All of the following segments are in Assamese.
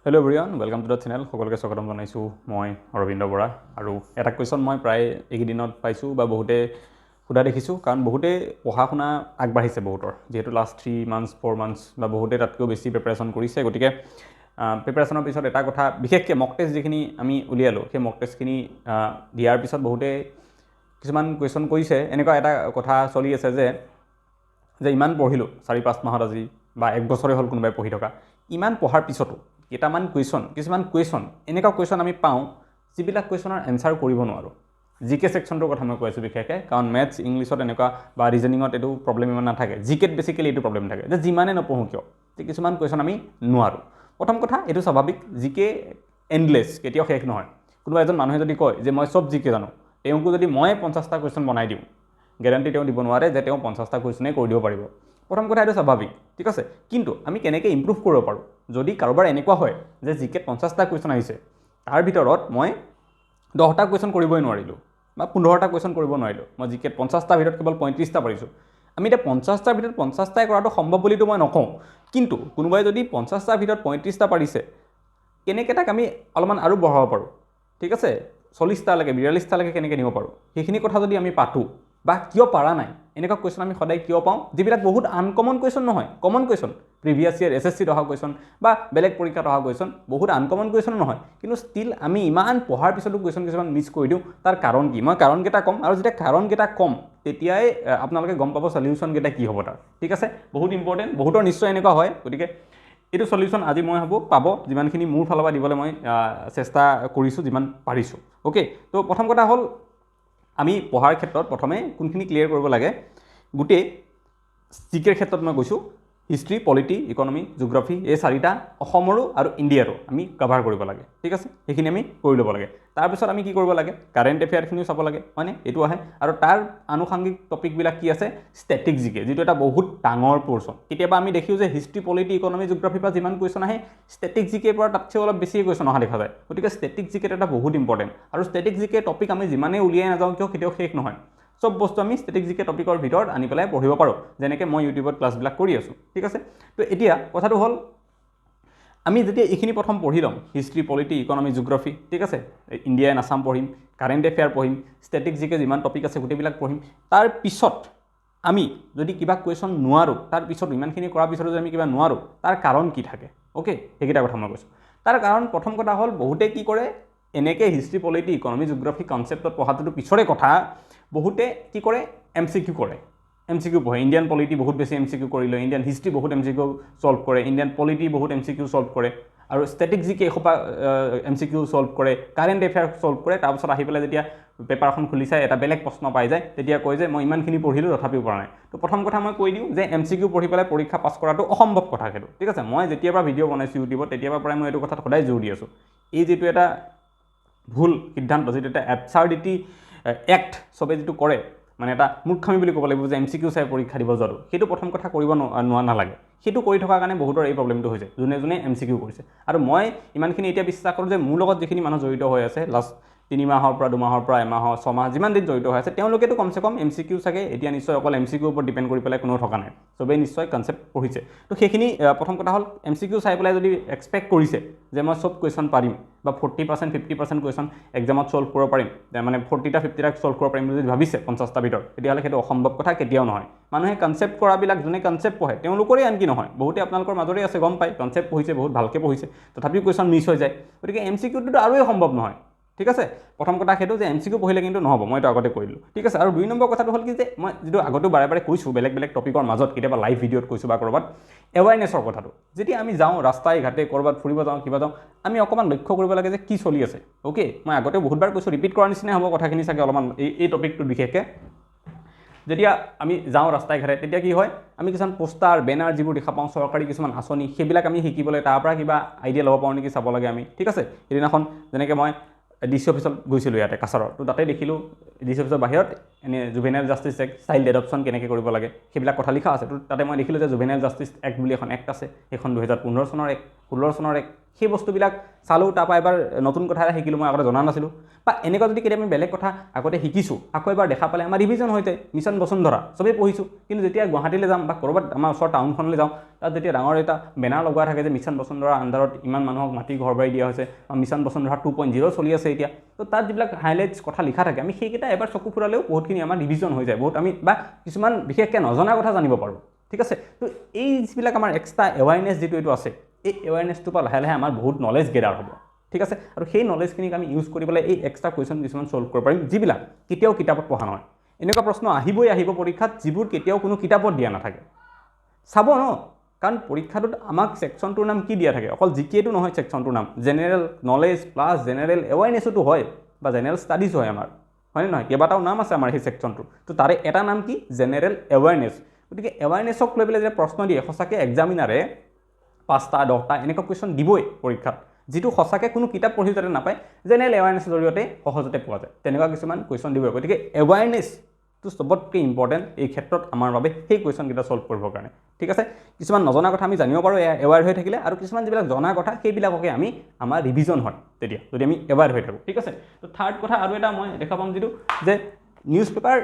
Hello' everyone, welcome to the channel. সকলোকে স্বাগতম জনাইছোঁ। মই অৰবিন্দ বৰা। আৰু এটা কুৱেশ্যন মই প্ৰায় এইকেইদিনত পাইছোঁ বা বহুতে সোধা দেখিছোঁ, কাৰণ বহুতে পঢ়া শুনা আগবাঢ়িছে বহুতৰ, যিহেতু লাষ্ট 3 months 4 months বা বহুতে তাতকৈও বেছি প্ৰিপাৰেশ্যন কৰিছে। গতিকে প্ৰিপাৰেশ্যনৰ পিছত এটা কথা, বিশেষকৈ মক টেষ্ট যিখিনি আমি উলিয়ালোঁ, সেই মক টেষ্টখিনি দিয়াৰ পিছত বহুতে কিছুমান কুৱেশ্যন কৰিছে। এনেকুৱা এটা কথা চলি আছে যে ইমান পঢ়িলোঁ 4-5 মাহত আজি বা 1 বছৰে হ'ল কোনোবাই পঢ়ি থকা, ইমান পঢ়াৰ পিছতো কিছুমান কুৱেশ্যন এনেকুৱা কুৱেশ্যন আমি পাওঁ যিবিলাক কুৱেশ্যনৰ এনচাৰ কৰিব নোৱাৰোঁ। জিকে ছেকশ্যনটোৰ কথা মই কৈ আছোঁ বিশেষকৈ, কাৰণ মেথছ ইংলিছত এনেকুৱা বা ৰিজনিঙত এইটো প্ৰব্লেম ইমান নাথাকে। জিকেত বেছিকেলি এইটো প্ৰব্লেম থাকে যে যিমানে নপঢ়োঁ কিয় যে কিছুমান কুৱেশ্যন আমি নোৱাৰোঁ। প্ৰথম কথা, এইটো স্বাভাৱিক, জিকে এণ্ডলেছ, কেতিয়াও শেষ নহয়। কোনোবা এজন মানুহে যদি কয় যে মই চব জিকে জানো, তেওঁকো যদি মই 50টা কুৱেশ্যন বনাই দিওঁ, গেৰাণ্টি তেওঁ দিব নোৱাৰে যে তেওঁ 50টা কুৱেশ্যনেই কৰি দিব পাৰিব। প্ৰথম কথা, এইটো স্বাভাৱিক, ঠিক আছে। কিন্তু আমি কেনেকৈ ইম্প্ৰুভ কৰিব পাৰোঁ? যদি কাৰোবাৰ এনেকুৱা হয় যে জিকেত 50টা কুৱেশ্যন আহিছে, তাৰ ভিতৰত মই 10টা কুৱেশ্যন কৰিবই নোৱাৰিলোঁ বা 15টা কুৱেশ্যন কৰিব নোৱাৰিলোঁ, মই জিকেত 50টাৰ ভিতৰত কেৱল 35টা পাৰিছোঁ। আমি এতিয়া 50টাৰ ভিতৰত 50টাই কৰাটো সম্ভৱ বুলিতো মই নকওঁ, কিন্তু কোনোবাই যদি 50টাৰ ভিতৰত 35টা পাৰিছে, কেনেকৈ তাক আমি অলপমান আৰু বঢ়াব পাৰোঁ, ঠিক আছে, 40টালৈকে 42টালৈকে কেনেকৈ নিব পাৰোঁ, সেইখিনি কথা যদি আমি পাতোঁ, বা কিয় পাৰা নাই, এনেকুৱা কুৱেশ্যন আমি সদায় কিয় পাওঁ যিবিলাক বহুত আনকমন কুৱেশ্যন নহয়, কমন কুৱেশ্যন, প্ৰিভিয়াছ ইয়েৰ SSCত অহা কুৱেশ্যন বা বেলেগ পৰীক্ষাত অহা কুৱেশ্যন, বহুত আনকমন কুৱেশ্যন নহয়, কিন্তু ষ্টিল আমি ইমান পঢ়াৰ পিছতো কুৱেশ্যন কিছুমান মিছ কৰি দিওঁ। তাৰ কাৰণ কি? মই কাৰণকেইটা ক'ম, আৰু যেতিয়া কাৰণকেইটা ক'ম তেতিয়াই আপোনালোকে গম পাব চলিউশ্যনকেইটা কি হ'ব তাৰ, ঠিক আছে। বহুত ইম্পৰ্টেণ্ট, বহুতৰ নিশ্চয় এনেকুৱা হয়। গতিকে এইটো চলিউশ্যন আজি মই ভাবোঁ পাব, যিমানখিনি মোৰ ফালৰ পৰা দিবলৈ মই চেষ্টা কৰিছোঁ, যিমান পাৰিছোঁ। অ'কে, তো প্ৰথম কথা হ'ল, আমি পঢ়াৰ ক্ষেত্ৰত প্ৰথমে কোনখিনি ক্লিয়াৰ কৰিব লাগে। গোটেই জিকেৰ ক্ষেত্ৰত মই কৈছোঁ, হিষ্ট্ৰী, পলিটি, ইকনমি, জিঅ'গ্ৰাফী, এই 4টা, অসমৰো আৰু ইণ্ডিয়াৰো আমি কভাৰ কৰিব লাগে, ঠিক আছে। সেইখিনি আমি কৰি ল'ব লাগে। তাৰপিছত আমি কি কৰিব লাগে? কাৰেণ্ট এফেয়াৰখিনিও চাব লাগে, হয়নে? এইটো আহে। আৰু তাৰ আনুষংগিক টপিকবিলাক কি আছে? ষ্টেটিক জিকে, যিটো এটা বহুত ডাঙৰ পৰ্চন। কেতিয়াবা আমি দেখিছোঁ যে হিষ্ট্ৰী, পলিটি, ইকনমি, জিঅ'গ্ৰাফীৰ পৰা যিমান কুৱেশ্যন আহে, ষ্টেটিক জিকেৰ পৰা তাতকৈ অলপ বেছি কুৱেশ্যন অহা দেখা যায়। গতিকে ষ্টেটিক জিকেটো এটা বহুত ইম্পৰ্টেণ্ট, আৰু ষ্টেটিক জিকে টপিক আমি যিমানেই উলিয়াই নাযাওঁ কিয় কেতিয়াও শেষ নহয়। চব বস্তু আমি ষ্টেটিক জিকে টপিকৰ ভিতৰত আনি পেলাই পঢ়িব পাৰোঁ, যেনেকৈ মই ইউটিউবত ক্লাছবিলাক কৰি আছোঁ, ঠিক আছে। তো এতিয়া কথাটো হ'ল, আমি যেতিয়া এইখিনি প্ৰথম পঢ়ি ল'ম, হিষ্ট্ৰী, পলিটি, ইকনমি, জিঅ'গ্ৰাফী, ঠিক আছে, ইণ্ডিয়া এণ্ড আছাম পঢ়িম, কাৰেণ্ট এফেয়াৰ পঢ়িম, ষ্টেটিক জিকে যিমান টপিক আছে গোটেইবিলাক পঢ়িম। তাৰপিছত আমি যদি কিবা কুৱেশ্যন নোৱাৰোঁ, তাৰপিছত ইমানখিনি কৰাৰ পিছতো যদি আমি কিবা নোৱাৰোঁ, তাৰ কাৰণ কি থাকে? অ'কে, সেইকেইটা কথা মই কৈছোঁ। তাৰ কাৰণ প্ৰথম কথা হ'ল, বহুতে কি কৰে, এনেকৈ হিষ্ট্ৰী, পলিটি, ইকনমি, জিঅ'গ্ৰাফী কনচেপ্টত পঢ়াটোতো পিছৰে কথা, বহুতে কি কৰে, MCQ কৰে, MCQ পঢ়ে। ইণ্ডিয়ান পলিটি বহুত বেছি MCQ কৰিলে, ইণ্ডিয়ান হিষ্ট্ৰী বহুত MCQ ছল্ভ কৰে, ইণ্ডিয়ান পলিটি বহুত MCQ ছল্ভ কৰে, আৰু ষ্টেটিক জিকে এসোপা MCQ ছল্ভ কৰে, কাৰেণ্ট এফেয়াৰ ছল্ভ কৰে। তাৰপিছত আহি পেলাই যেতিয়া পেপাৰখন খুলি চাই এটা বেলেগ প্ৰশ্ন পাই যায়, তেতিয়া কয় যে মই ইমানখিনি পঢ়িলোঁ তথাপিও পৰা নাই। তো প্ৰথম কথা মই কৈ দিওঁ যে MCQ পঢ়ি পেলাই পৰীক্ষা পাছ কৰাটো অসম্ভৱ কথা সেইটো, ঠিক আছে। মই যেতিয়াৰ পৰা ভিডিঅ' বনাইছোঁ ইউটিউবত, তেতিয়াৰ পৰাই মই এইটো কথাত সদায় জোৰ দি আছোঁ। এই যিটো এটা ভুল সিদ্ধান্ত, যিটো এটা এবচাৰ্ডিটি এক্ট চবে যিটো কৰে, মানে এটা মূৰ্খামি বুলি ক'ব লাগিব, যে MCQ চাই পৰীক্ষা দিব যোৱাটো, সেইটো প্ৰথম কথা কৰিব নালাগে। সেইটো কৰি থকাৰ কাৰণে বহুতৰ এই প্ৰব্লেমটো হৈছে, যোনে MCQ কৰিছে। আৰু মই ইমানখিনি এতিয়া বিশ্বাস কৰোঁ যে মোৰ লগত যিখিনি মানুহ জড়িত হৈ আছে, লাষ্ট 3 মাহৰ পৰা 2 মাহৰ পৰা 1 মাহৰ 6 মাহ যিমান দিন জড়িত হৈ আছে, তেওঁলোকেতো কমচে কম MCQ চাগে এতিয়া নিশ্চয় অকল MCQৰ ওপৰত ডিপেণ্ড কৰি পেলাই কোনো থকা নাই, চবেই নিশ্চয় কনচেপ্ট পঢ়িছে। তো সেইখিনি প্ৰথম কথা হ'ল, MCQ চাই পেলাই যদি এক্সপেক্ট কৰিছে যে মই চব কুৱেশ্যন পাৰিম বা 40% 50% কুৱেশ্যন এক্সামত ছল্ভ কৰিব পাৰিম, মানে 40টা 50টা ছল্ভ কৰিব পাৰিম বুলি যদি ভাবিছে 50টাৰ ভিতৰত, তেতিয়াহ'লে সেইটো অসম্ভৱ কথা, কেতিয়াও নহয়। মানুহে কনচেপ্ট কৰাবিলাক, যোনে কনচেপ্ট পঢ়ে তেওঁলোকৰে আনকি নহয়, বহুতে আপোনালোকৰ মাজৰে আছে, গম পায়, কনচেপ্ট পঢ়িছে, বহুত ভালকৈ পঢ়িছে, তথাপিও কুৱেশ্যন মিছ হৈ যায়। গতিকে MCQটোতো আৰুৱে সম্ভৱ নহয়, ঠিক আছে। প্ৰথম কথা সেইটো যে MCQ পঢ়িলে কিন্তু নহ'ব, মই এইটো আগতে কৈ দিলোঁ, ঠিক আছে। আৰু 2 নম্বৰ কথাটো হ'ল কি, যে মই যিটো আগতেও বাৰে বাৰে কৈছোঁ, বেলেগ বেলেগ টপিকৰ মাজত, কেতিয়াবা লাইভ ভিডিঅ'ত কৈছোঁ বা ক'ৰবাত, এৱাৰনেছৰ কথাটো। যেতিয়া আমি যাওঁ ৰাস্তাই ঘাটে, ক'ৰবাত ফুৰিব যাওঁ, কিবা যাওঁ, আমি অকণমান লক্ষ্য কৰিব লাগে যে কি চলি আছে। অ'কে, মই আগতে বহুতবাৰ কৈছোঁ, ৰিপিট কৰাৰ নিচিনাই হ'ব কথাখিনি চাগে অলপমান, এই টপিকটো বিশেষকৈ। যেতিয়া আমি যাওঁ ৰাস্তাই ঘাটে, তেতিয়া কি হয়, আমি কিছুমান পোষ্টাৰ, বেনাৰ যিবোৰ দেখা পাওঁ, চৰকাৰী কিছুমান আঁচনি, সেইবিলাক আমি শিকিবলৈ তাৰ পৰা কিবা আইডিয়া ল'ব পাৰোঁ নেকি চাব লাগে আমি, ঠিক আছে। সেইদিনাখন যেনেকৈ মই DC অফিচত গৈছিলোঁ ইয়াতে কাছাৰৰ, তো তাতে দেখিলোঁ DC অফিচৰ বাহিৰত এনেই juvenile justice act, child adoption কেনেকৈ কৰিব লাগে, সেইবিলাক কথা লিখা আছে। তো তাতে মই দেখিলোঁ যে জুভেনাইল জাষ্টিছ এক্ট বুলি এখন এক্ট আছে, সেইখন 2015 চনৰ এক্ট, 16 চনৰ এক্ট, সেই বস্তুবিলাক চালোঁ, তাৰপৰা এবাৰ নতুন কথা এটা শিকিলোঁ মই আগতে জনা নাছিলোঁ, বা এনেকুৱা যদি কেতিয়াবা বেলেগ কথা আগতে শিকিছোঁ আকৌ এবাৰ দেখা পালে আমাৰ ৰিভিজন হৈ যায়। মিছন বসুন্ধৰা চবেই পঢ়িছোঁ, কিন্তু যেতিয়া গুৱাহাটীলৈ যাম বা ক'ৰবাত আমাৰ ওচৰৰ টাউনখনলৈ যাওঁ, তাত যেতিয়া ডাঙৰ এটা বেনাৰ লগোৱা থাকে যে মিছন বসুন্ধৰাৰ আণ্ডাৰত ইমান মানুহক মাটি ঘৰ বাৰী দিয়া হৈছে, বা মিছন বসুন্ধৰা 2.0 চলি আছে এতিয়া, তো তাত যিবিলাক হাইলাইটছ কথা লিখা থাকে আমি সেইকেইটা এবাৰ চকু ফুৰালেও বহুতখিনি আমাৰ ৰিভিজন হৈ যায়, বহুত আমি বা কিছুমান বিশেষকৈ নজনা কথা জানিব পাৰোঁ। ঠিক আছে, তো এই যিবিলাক আমাৰ এক্সট্ৰা এৱাৰনেছ যিটো এইটো আছে, এই এৱাৰনেছটোৰ পৰা লাহে লাহে আমাৰ বহুত নলেজ গেডাৰ হ'ব। ঠিক আছে, আৰু সেই নলেজখিনিক আমি ইউজ কৰি পেলাই এই এক্সট্ৰা কুৱেশ্যন কিছুমান ছল্ভ কৰিব পাৰিম, যিবিলাক কেতিয়াও কিতাপত পঢ়া নহয়। এনেকুৱা প্ৰশ্ন আহিব পৰীক্ষাত যিবোৰ কেতিয়াও কোনো কিতাপত দিয়া নাথাকে। চাব ন, কাৰণ পৰীক্ষাটোত আমাক ছেকশ্যনটোৰ নাম কি দিয়া থাকে, অকল জিকেটো নহয়, ছেকশ্যনটোৰ নাম জেনেৰেল নলেজ প্লাছ জেনেৰেল এৱাৰনেছতো হয়, বা জেনেৰেল ষ্টাডিজ হয় আমাৰ, হয়নে নহয়? কেইবাটাও নাম আছে আমাৰ সেই ছেকশ্যনটোৰ, তো তাৰে এটা নাম কি জেনেৰেল এৱাৰনেছ। গতিকে এৱাৰনেছক লৈ পেলাই যেতিয়া প্ৰশ্ন দিয়ে, সঁচাকৈ এক্সামিনাৰে 5টা 10টা এনেকুৱা কুৱেশ্যন দিবই পৰীক্ষাত, যিটো সঁচাকৈ কোনো কিতাপ পঢ়ি যাতে নাপায়, জেনেৰেল এৱাৰনেছৰ জৰিয়তে সহজতে পোৱা যায়, তেনেকুৱা কিছুমান কুৱেশ্যন দিবই। গতিকে এৱাৰনেছটো চবতকৈ ইম্পৰ্টেণ্ট এই ক্ষেত্ৰত আমাৰ বাবে, সেই কুৱেশ্যনকেইটা ছল্ভ কৰিবৰ কাৰণে। ঠিক আছে, কিছুমান নজনা কথা আমি জানিব পাৰোঁ এৱাৰ হৈ থাকিলে, আৰু কিছুমান যিবিলাক জনা কথা সেইবিলাককে আমি আমাৰ ৰিভিজন হয় তেতিয়া, যদি আমি এৱাৰ হৈ থাকোঁ। ঠিক আছে, তো থাৰ্ড কথা আৰু এটা মই দেখা পাম, যিটো যে নিউজ পেপাৰ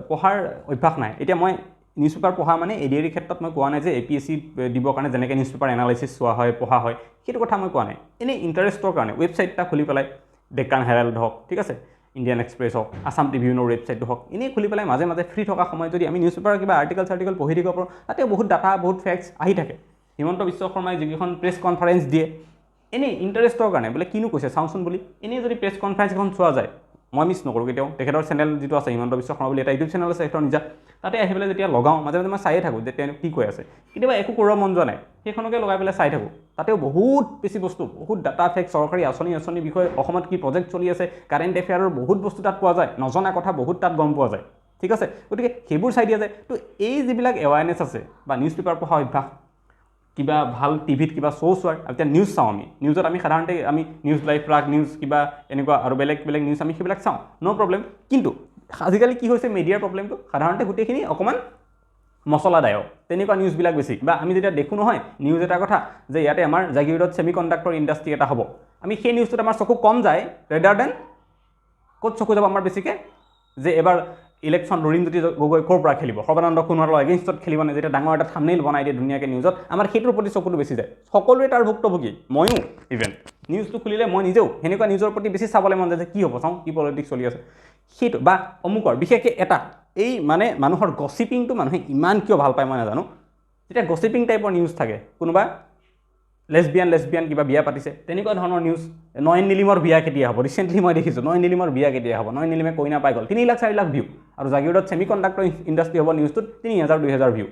পঢ়াৰ অভ্যাস নাই। এতিয়া মই নিউজ পেপাৰ পঢ়া মানে এডিআৰিৰ ক্ষেত্ৰত মই কোৱা নাই যে APSC দিবৰ কাৰণে যেনেকৈ নিউজ পেপাৰ এনালাইচিছ চোৱা হয়, পঢ়া হয়, সেইটো কথা মই কোৱা নাই। এনেই ইণ্টাৰেষ্টৰ কাৰণে ৱেবছাইট এটা খুলি পেলাই, ডেকান হেৰাল্ড হওক, ঠিক আছে, ইণ্ডিয়ান এক্সপ্ৰেছ হওক, আছাম ট্ৰিবিউনৰ ৱেবছাইটটো হওক, এনেই খুলি পেলাই মাজে মাজে ফ্ৰী থকা সময়ত যদি আমি নিউজ পেপাৰৰ কিবা আৰ্টিকেল পঢ়ি থাকিব পাৰোঁ, তাতে বহুত ডাটা বহুত ফেক্টছ আহি থাকে। হিমন্ত বিশ্ব শৰ্মাই যিকেইখন প্ৰেছ কনফাৰেঞ্চ দিয়ে, এনেই ইণ্টাৰেষ্টৰ কাৰণে, বোলে কিনো কৈছে চাওঁচোন বুলি, এনেই যদি প্ৰেছ কনফাৰেঞ্চ এখন চোৱা যায়, মই মিছ নকৰোঁ কেতিয়াও। তেখেতৰ চেনেল যিটো আছে হিমন্ত বিশ্ব শৰ্মা বুলি এটা ইউটিউব চেনেল আছে তেখেতৰ নিজা, তাতে আহি পেলাই যেতিয়া লগাওঁ মাজে মাজে মই চায়ে থাকোঁ যে তেওঁ কি কৈ আছে। কেতিয়াবা একো কৰিব মন যোৱা নাই, সেইখনকে লগাই পেলাই চাই থাকোঁ, তাতেও বহুত বেছি বস্তু, বহুত ডাটা ফেক্ট, চৰকাৰী আঁচনিৰ বিষয়ে, অসমত কি প্ৰজেক্ট চলি আছে, কাৰেণ্ট এফেয়াৰৰ বহুত বস্তু তাত পোৱা যায়, নজনা কথা বহুত তাত গম পোৱা যায়। ঠিক আছে, গতিকে সেইবোৰ চাই দিয়া যায়। তো এই যিবিলাক এৱাৰনেছ আছে বা নিউজ পেপাৰ পঢ়া অভ্যাস, কিবা ভাল টিভিত কিবা শ্ব' চোৱাৰ, এতিয়া নিউজ চাওঁ আমি, নিউজত আমি সাধাৰণতে আমি নিউজ লাইভ, প্ৰাগ নিউজ, কিবা এনেকুৱা আৰু বেলেগ নিউজ আমি সেইবিলাক চাওঁ, ন' প্ৰব্লেম। কিন্তু আজিকালি কি হৈছে মিডিয়াৰ প্ৰব্লেমটো, সাধাৰণতে গোটেইখিনি অকণমান মছলাদায়ক, তেনেকুৱা নিউজবিলাক বেছি। বা আমি যেতিয়া দেখোঁ নহয় নিউজ এটা কথা যে ইয়াতে আমাৰ জাগিৰোডত ছেমি কণ্ডাক্টৰ ইণ্ডাষ্ট্ৰি এটা হ'ব, আমি সেই নিউজটোত আমাৰ চকু কম যায় ৰেডাৰ দেন ক'ত চকু যাব আমাৰ বেছিকৈ, যে এবাৰ ইলেকশ্যন লুৰিণজ্যোতি গগৈ ক'ৰ পৰা খেলিব, সৰ্বানন্দ সোণোৱালৰ এগেইনষ্টত খেলিব নে, যেতিয়া ডাঙৰ এটা থাম্বনেইল বনাই দিয়ে ধুনীয়াকৈ নিউজত, আমাৰ সেইটোৰ প্ৰতি চকুটো বেছি যায়। সকলোৱে তাৰ ভুক্তভোগী, ময়ো ইভেন নিউজটো খুলিলে মই নিজেও সেনেকুৱা নিউজৰ প্ৰতি বেছি চাবলৈ মন যায়, যে কি হ'ব চাওঁ, কি পলিটিক্স চলি আছে সেইটো, বা অমুকৰ বিশেষকৈ এটা এই মানে মানুহৰ গছিপিংটো মানুহে ইমান কিয় ভাল পায় মই নাজানো। যেতিয়া গছিপিং টাইপৰ নিউজ থাকে, কোনোবা লেছবিয়ান কিবা বিয়া পাতিছে, তেনেকুৱা ধৰণৰ নিউজ, নয়ন নিলিমৰ বিয়া কেতিয়া হ'ব, ৰিচেণ্টলি মই দেখিছোঁ নয়ন নিলিমৰ বিয়া কেতিয়া হ'ব, নয়ন নিলিমে কইনা পাই গ'ল, 3 লাখ 4 লাখ ভিউ, আৰু জাগিৰোডত ছেমি কণ্ডাক্টৰ ইণ্ডাষ্ট্ৰি হ'ব নিউজটোত 3000 2000 ভিউ,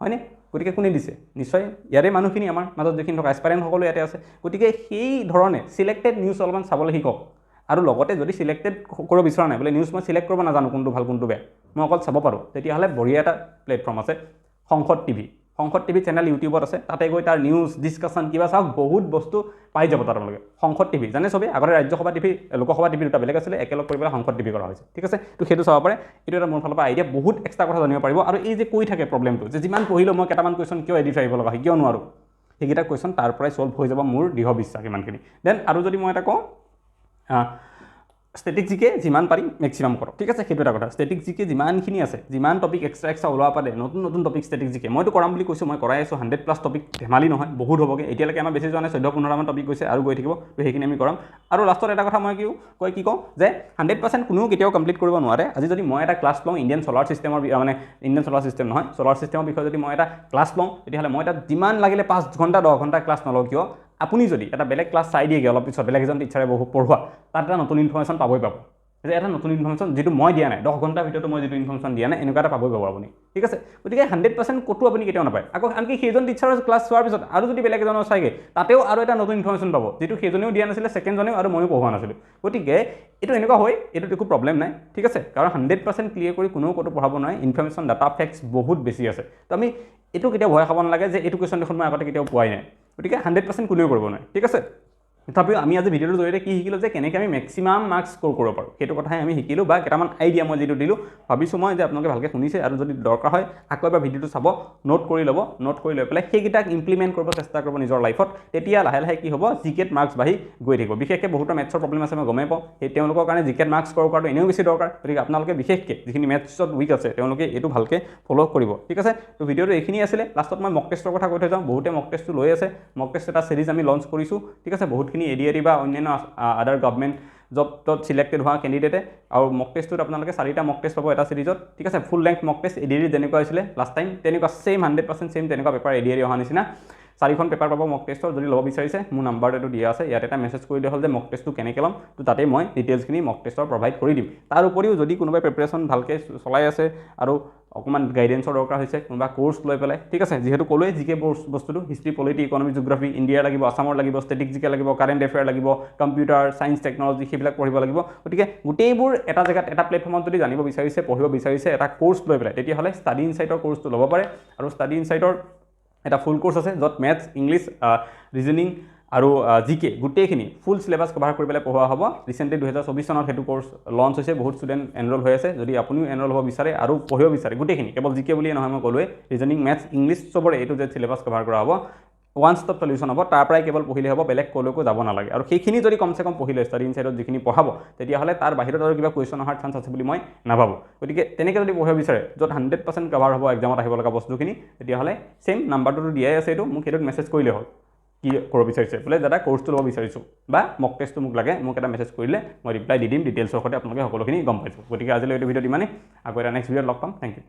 হয়নে? গতিকে কোনে দিছে? নিশ্চয় ইয়াৰে মানুহখিনি, আমাৰ মাজত যিখিনি থকা এছপাইৰেণ্ট সকলো ইয়াতে আছে। গতিকে সেই ধৰণে চিলেক্টেড নিউজ অলপমান চাবলৈ শিকক, আৰু লগতে যদি চিলেক্টেড কৰিব বিচৰা নাই, বোলে নিউজ মই চিলেক্ট কৰিব নাজানো কোনটো ভাল কোনটো বেয়া, মই অকল চাব পাৰোঁ, তেতিয়াহ'লে বঢ়িয়া এটা প্লেটফৰ্ম আছে সংসদ টিভি চেনেল ইউটিউবত আছে, তাতে গৈ তাৰ নিউজ ডিছকাশ্যন কিবা চাওক, বহুত বস্তু পাই যাব আপোনালোকে। সংসদ টিভি জানে চবেই, আগতে ৰাজ্যসভা টিভি লোকসভা টিভি দুটা বেলেগ আছিলে, একেলগ কৰি পেলাই সংসদ টিভি কৰা হৈছে। ঠিক আছে, তো সেইটো চাব পাৰে, এইটো এটা মোৰ ফালৰ পৰা আইডিয়া, বহুত এক্সট্ৰা কথা জানিব পাৰিব। আৰু এই যে কৈ থাকে প্ৰব্লেমটো, যে যিমান পঢ়িলেও মই কেইটামান কুৱেশ্যন কিয় এডিট আহিব লগা হয়, কিয় নোৱাৰোঁ, সেইকেইটা কুৱেশ্যন তাৰ পৰাই ছল্ভ হৈ যাব, মোৰ দৃঢ় বিশ্বাস ইমানখিনি। দেন আৰু যদি মই এটা কওঁ, ষ্টেটিক জিকে যিমান পাৰি মেক্সিমাম কৰক। ঠিক আছে, সেইটো এটা কথা। ষ্টেটিক জিকে যিমানখিনি আছে, যিমান টপিক এক্সট্ৰা ওলাব পাৰে, নতুন টপিক ষ্টেটিক জিকে মইতো কৰাম বুলি কৈছোঁ, মই কৰাই আছোঁ। 100+ টপিক ধেমালি নহয়, বহুত হ'বগৈ। এতিয়ালৈকে আমাৰ বেছি যোৱা নাই, 14-15মান টপিক গৈছে, আৰু গৈ থাকিব, তো সেইখিনি আমি কৰাম। আৰু লাষ্টত এটা কথা মই কি কওঁ, যে 100% কোনেও কেতিয়াও কমপ্লিট কৰিব নোৱাৰে। আজি যদি মই এটা ক্লাছ লওঁ ইণ্ডিয়ান চলাৰ ছিষ্টেমৰ, মানে ইণ্ডিয়ান চলাৰ ছিষ্টেম নহয়, চলাৰ ছিষ্টেমৰ বিষয়ে যদি মই এটা ক্লাছ লওঁ, তেতিয়াহ'লে মই তাত যিমান লাগিলে 5 ঘণ্টা 10 ঘণ্টা ক্লাছ নলওঁ কিয়, আপুনি যদি এটা বেলেগ ক্লাছ চাই দিয়েগৈ অলপ পিছত, বেলেগ এজন টিচাৰে পঢ়োৱা, তাত এটা নতুন ইনফৰমেশ্যন পাবই পাব, যে এটা নতুন ইনফৰমেশ্যন যিটো মই দিয়া নাই, 10 ঘণ্টাৰ ভিতৰতো মই যিটো ইনফৰমেশ্যন দিয়া নাই, এনেকুৱা এটা পাবই পাব আপুনি। ঠিক আছে, গতিকে 100% ক'তো আপুনি কেতিয়াও নাপায়। আকৌ আনকি সেইজন টিচাৰৰ ক্লাছ চোৱাৰ পিছত আৰু যদি বেলেগ এজনৰ চাইগৈ, তাতেও আৰু এটা নতুন ইনফৰমেশ্যন পাব, যিটো সেইজনেও দিয়া নাছিলে, ছেকেণ্ডজনেও, আৰু ময়ো পঢ়োৱা নাছিলোঁ। গতিকে এইটো এনেকুৱা হয়, এইটোত একো প্ৰব্লেম নাই। ঠিক আছে, কাৰণ 100% ক্লিয়াৰ কৰি কোনেও ক'তো পঢ়াব নোৱাৰে, ইনফৰমেশ্যন ডাটা ফেক্টছ বহুত বেছি আছে। তো আমি এইটো কেতিয়াও ভয় খাব নালাগে যে এইটো কুৱেশ্যন দেখোন মই আগতে কেতিয়াও পোৱাই নাই, গতিকে 100% কোনেও কৰিব নোৱাৰে। ঠিক আছে, তথাপিও আমি আজি ভিডিঅ'টোৰ জৰিয়তে কি শিকিলোঁ যে কেনেকৈ আমি মেক্সিমাম মাৰ্কছ স্ক'ৰ কৰিব পাৰোঁ সেইটো কথাই আমি শিকিলোঁ বা কেইটামান আইডিয়া মই যিটো দিলোঁ ভাবিছোঁ মই যে আপোনালোকে ভালকৈ শুনিছে আৰু যদি দৰকাৰ হয় আকৌ এবাৰ ভিডিঅ'টো চাব নোট কৰি ল'ব নোট কৰি লৈ পেলাই সেইকেইটাক ইমপ্লিমেণ্ট কৰিব চেষ্টা কৰিব নিজৰ লাইফত তেতিয়া লাহে লাহে কি হ'ব জিকেট মাৰ্কছ বাঢ়ি গৈ থাকিব বিশেষকৈ বহুতো মেথছৰ প্ৰব্লেম আছে মই গমেই পাওঁ সেই তেওঁলোকৰ কাৰণে জিকেট মাৰ্কছ স্ক'ৰ কৰাটো এনেও বেছি দৰকাৰ গতিকে আপোনালোকে বিশেষকৈ যিখিনি মেথছত উইক আছে তেওঁলোকে এইটো ভালকৈ ফ'ল' কৰিব ঠিক আছে তো ভিডিঅ'টো এইখিনি আছিলে লাষ্টত মই মক টেষ্টৰ কথা কৈ থৈ যাওঁ বহুতে মক টেষ্টটো লৈ আছে মক টেষ্ট এটা চিৰিজ আমি লঞ্চ কৰিছোঁ ঠিক আছে বহুতখিনি ADRE বা অন্যান্য আদাৰ গভৰ্ণমেণ্ট জবত চিলেক্টেড হোৱা কেণ্ডিডেটে আৰু মক টেষ্টটোত আপোনালোকে 4টা মক টেষ্ট পাব এটা চিৰিজত ঠিক আছে ফুল লেংথ মক টেষ্ট ADRE যেনেকুৱা হৈছিলে লাষ্ট টাইম তেনেকুৱা ছেইম 100% ছেইম তেনেকুৱা পেপাৰ ADRE অহা নিচিনা 4খন পেপাৰ পাব মক টেষ্টৰ যদি ল'ব বিচাৰিছে মোৰ নাম্বাৰটো দিয়া আছে ইয়াত এটা মেছেজ কৰি দিয়া হ'ল যে মক টেষ্টটো কেনেকৈ ল'ম তো তাতে মই ডিটেইলছখিনি মক টেষ্টৰ প্ৰভাইড কৰি দিম তাৰ উপৰিও যদি কোনোবাই প্ৰিপাৰেশ্যন ভালকৈ চলাই আছে আৰু অকণমান গাইডেন্সৰ দৰকাৰ হৈছে কোনোবা কোৰ্চ লৈ পেলাই ঠিক আছে যিহেতু ক'লোৱে জিকে বস্তুটো হিষ্ট্ৰী পলিটি ইকনমি জিঅ'গ্ৰাফি ইণ্ডিয়াৰ লাগিব আছামৰ লাগিব ষ্টেটিক জিকে লাগিব কাৰেণ্ট এফেয়াৰ লাগিব কম্পিউটাৰ ছায়েন্স টেকনলজি সেইবিলাক পঢ়িব লাগিব গতিকে গোটেইবোৰ এটা জেগাত এটা প্লেটফৰ্মত যদি জানিব বিচাৰিছে পঢ়িব বিচাৰিছে এটা কোৰ্চ লৈ পেলাই তেতিয়াহ'লে ষ্টাডি ইনচাইটৰ কোৰ্চটো ল'ব পাৰে আৰু ষ্টাডি ইনচাইটৰ এটা ফুল কোৰ্চ আছে য'ত মেথছ ইংলিছ ৰিজনিং আৰু জিকে গোটেইখিনি ফুল চিলেবাছ কভাৰ কৰি পেলাই পঢ়োৱা হ'ব ৰিচেণ্টলি 2024 চনত সেইটো কোৰ্চ লঞ্চ হৈছে বহুত ষ্টুডেণ্ট এনৰোল হৈ আছে যদি আপুনিও এনৰোল হ'ব বিচাৰে আৰু পঢ়িব বিচাৰে গোটেইখিনি কেৱল জিকে বুলিয়ে নহয় মই ক'লোৱে ৰিজনিং মেথছ ইংলিছ চবৰে এইটো যে চিলেবাছ কভাৰ কৰা হ'ব ওৱান ষ্টপ সলিউশ্যন হ'ব তাৰ পৰাই কেৱল পঢ়িলে হ'ব বেলেগ ক'লৈকো যাব নালাগে আৰু সেইখিনি যদি কমচে কম পঢ়িলে ষ্টাডি ইনচাইটত যিখিনি পঢ়াব তেতিয়াহ'লে তাৰ বাহিৰত আৰু কিবা কুৱেশ্যন অহাৰ চান্স আছে বুলি মই নাভাবোঁ গতিকে তেনেকৈ যদি পঢ়িব বিচাৰে য'ত 100% কভাৰ হ'ব এক্সামত আহিব লগা বস্তুখিনি তেতিয়াহ'লে ছেইম নাম্বাৰটোতো দিয়াই আছে এইটো মোক সেইটোত মেছেজ কৰিলে হ'ল কি কৰিব বিচাৰিছে বোলে দাদা কোৰ্চটো ল'ব বিচাৰিছোঁ বা মক টেষ্টটো মোক লাগে মোক এটা মেছেজ কৰিলে মই ৰিপ্লাই দি দিম ডিটেইলছৰ সৈতে আপোনালোকে সকলোখিনি গম পাইছোঁ গতিকে আজিলৈ এইটো ভিডিঅ'ত ইমানেই আকৌ এটা নেক্সট ভিডিঅ'ত লগ পাম থেংক ইউ